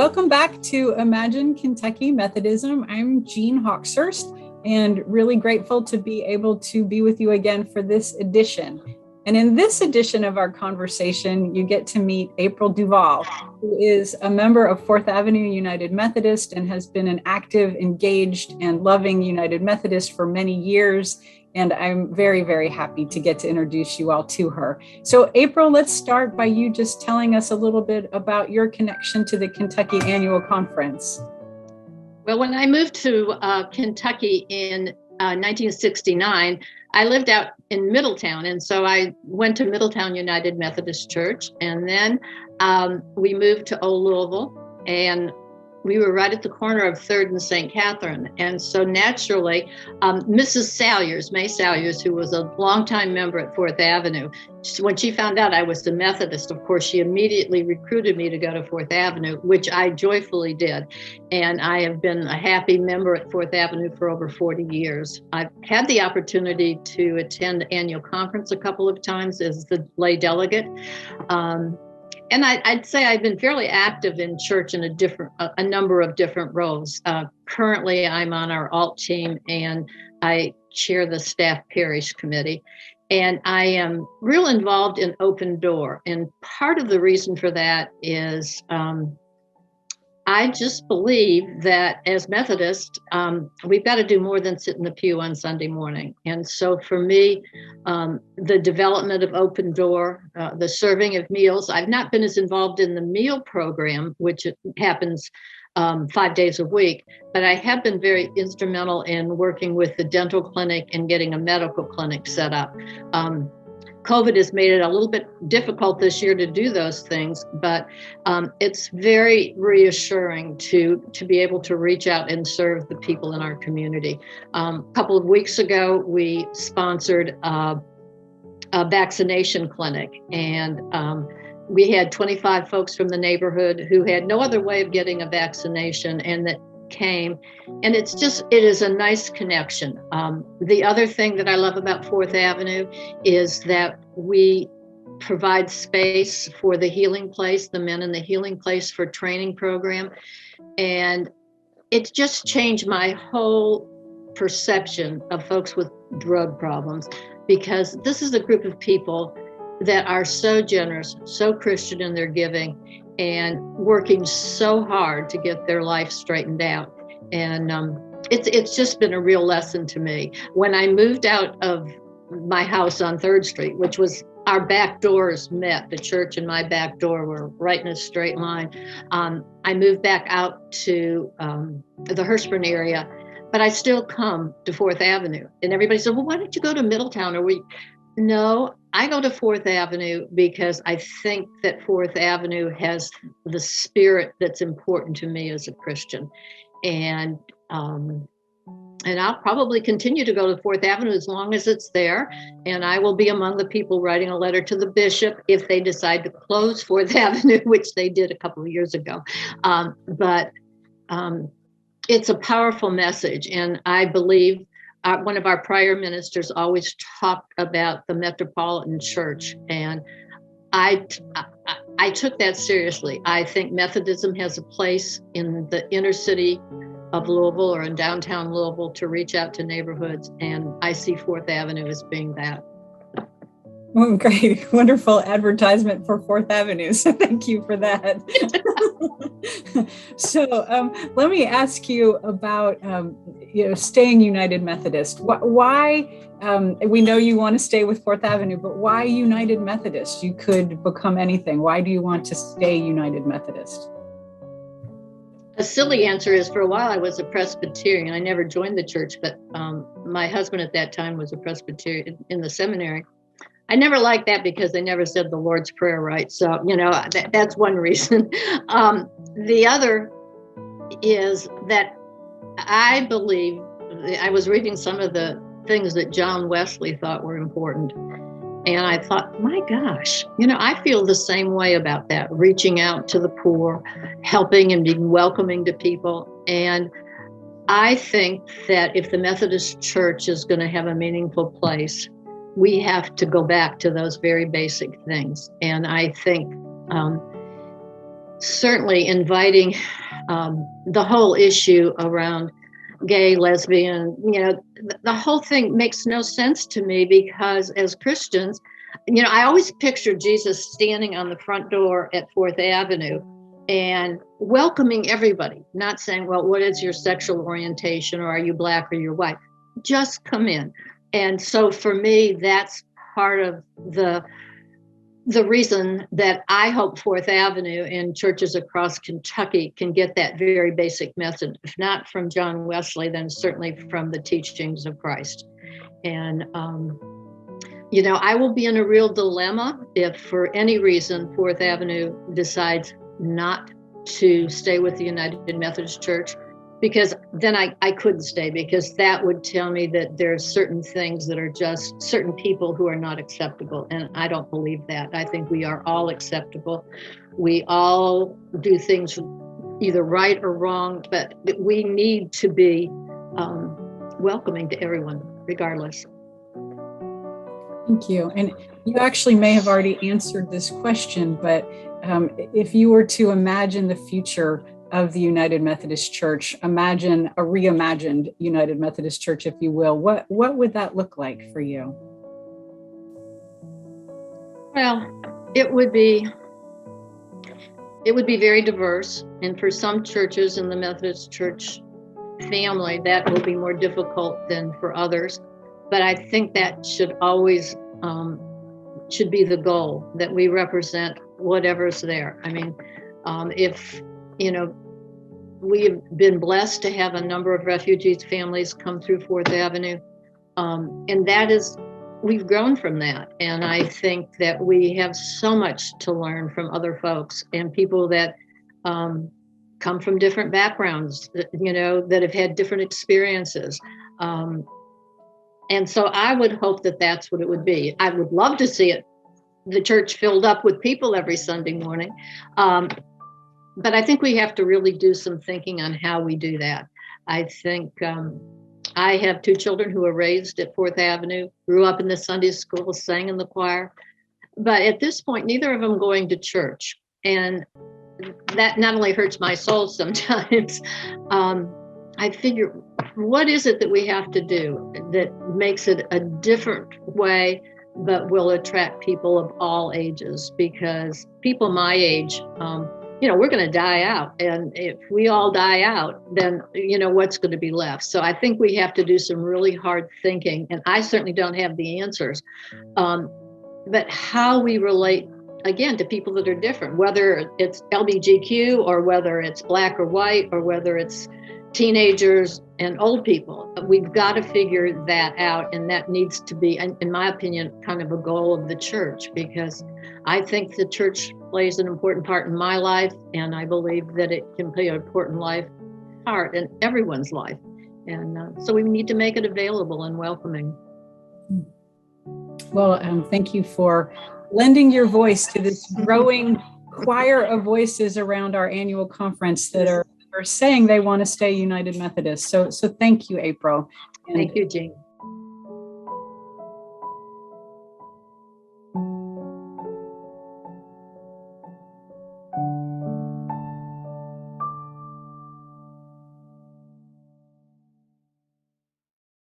Welcome back to Imagine Kentucky Methodism. I'm Jean Hawkshurst, and really grateful to be able to be with you again for this edition. And in this edition of our conversation, you get to meet April Duval, who is a member of Fourth Avenue United Methodist and has been an active, engaged, and loving United Methodist for many years. And I'm very, very happy to get to introduce you all to her. So April, let's start by you just telling us a little bit about your connection to the Kentucky Annual Conference. Well, when I moved to Kentucky in 1969, I lived out in Middletown. And so I went to Middletown United Methodist Church. And then we moved to Old Louisville, and we were right at the corner of 3rd and St. Catherine. And so naturally, Mrs. Salyers, May Salyers, who was a longtime member at Fourth Avenue, when she found out I was a Methodist, of course, she immediately recruited me to go to Fourth Avenue, which I joyfully did. And I have been a happy member at Fourth Avenue for over 40 years. I've had the opportunity to attend the annual conference a couple of times as the lay delegate. And I'd say I've been fairly active in church in a number of different roles. Currently, I'm on our alt team, and I chair the staff parish committee. And I am real involved in Open Door. And part of the reason for that is I just believe that as Methodists, we've got to do more than sit in the pew on Sunday morning. And so for me, the development of Open Door, the serving of meals, I've not been as involved in the meal program, which happens 5 days a week, but I have been very instrumental in working with the dental clinic and getting a medical clinic set up. COVID has made it a little bit difficult this year to do those things, but it's very reassuring to be able to reach out and serve the people in our community. A couple of weeks ago, we sponsored a vaccination clinic, and we had 25 folks from the neighborhood who had no other way of getting a vaccination, and that came, and it is a nice connection. The other thing that I love about Fourth Avenue is that we provide space for the Healing Place, the Men in the Healing Place for training program. And it just changed my whole perception of folks with drug problems, because this is a group of people that are so generous, so Christian in their giving, and working so hard to get their life straightened out. And it's just been a real lesson to me. When I moved out of my house on 3rd Street, which was our back doors met, the church and my back door were right in a straight line. I moved back out to the Hurstburn area, but I still come to Fourth Avenue. And everybody said, well, why don't you go to Middletown? No, I go to Fourth Avenue because I think that Fourth Avenue has the spirit that's important to me as a Christian. And I'll probably continue to go to Fourth Avenue as long as it's there. And I will be among the people writing a letter to the bishop if they decide to close Fourth Avenue, which they did a couple of years ago. But it's a powerful message. And I believe one of our prior ministers always talked about the Metropolitan Church, and I took that seriously. I think Methodism has a place in the inner city of Louisville or in downtown Louisville to reach out to neighborhoods, and I see Fourth Avenue as being that. Well, great, wonderful advertisement for Fourth Avenue. So thank you for that. So let me ask you about staying United Methodist. Why? We know you want to stay with Fourth Avenue, but why United Methodist? You could become anything. Why do you want to stay United Methodist? A silly answer is, for a while I was a Presbyterian. I never joined the church, but my husband at that time was a Presbyterian in the seminary. I never liked that because they never said the Lord's Prayer right. So, that's one reason. The other is that I believe, I was reading some of the things that John Wesley thought were important. And I thought, my gosh, I feel the same way about that, reaching out to the poor, helping and being welcoming to people. And I think that if the Methodist Church is going to have a meaningful place, we have to go back to those very basic things. And I think certainly inviting the whole issue around gay, lesbian, the whole thing makes no sense to me, because as Christians, I always picture Jesus standing on the front door at Fourth Avenue and welcoming everybody, not saying, well, what is your sexual orientation, or are you Black or you're white? Just come in. And so for me, that's part of the reason that I hope Fourth Avenue and churches across Kentucky can get that very basic message, if not from John Wesley, then certainly from the teachings of Christ. And, I will be in a real dilemma if for any reason Fourth Avenue decides not to stay with the United Methodist Church, because then I couldn't stay, because that would tell me that there's certain things that are just certain people who are not acceptable. And I don't believe that. I think we are all acceptable. We all do things either right or wrong, but we need to be welcoming to everyone, regardless. Thank you. And you actually may have already answered this question, but if you were to imagine the future of the United Methodist Church, imagine a reimagined United Methodist Church, if you will, what would that look like for you? Well, it would be very diverse. And for some churches in the Methodist Church family, that will be more difficult than for others. But I think that should always should be the goal, that we represent whatever's there. I mean, if, we have been blessed to have a number of refugees families come through Fourth Avenue. And that is, we've grown from that. And I think that we have so much to learn from other folks and people that come from different backgrounds, that have had different experiences. And so I would hope that that's what it would be. I would love to see the church filled up with people every Sunday morning. But I think we have to really do some thinking on how we do that. I think I have two children who were raised at Fourth Avenue, grew up in the Sunday school, sang in the choir. But at this point, neither of them going to church. And that not only hurts my soul sometimes, I figure, what is it that we have to do that makes it a different way, but will attract people of all ages? Because people my age, we're going to die out. And if we all die out, then, what's going to be left? So I think we have to do some really hard thinking. And I certainly don't have the answers. But how we relate, again, to people that are different, whether it's LGBTQ or whether it's Black or white or whether it's teenagers and old people, we've got to figure that out. And that needs to be, in my opinion, kind of a goal of the church, because I think the church plays an important part in my life, and I believe that it can play an important part in everyone's life. And so we need to make it available and welcoming. Well, thank you for lending your voice to this growing choir of voices around our annual conference that are saying they want to stay United Methodist. So thank you, April. Thank you, Jean.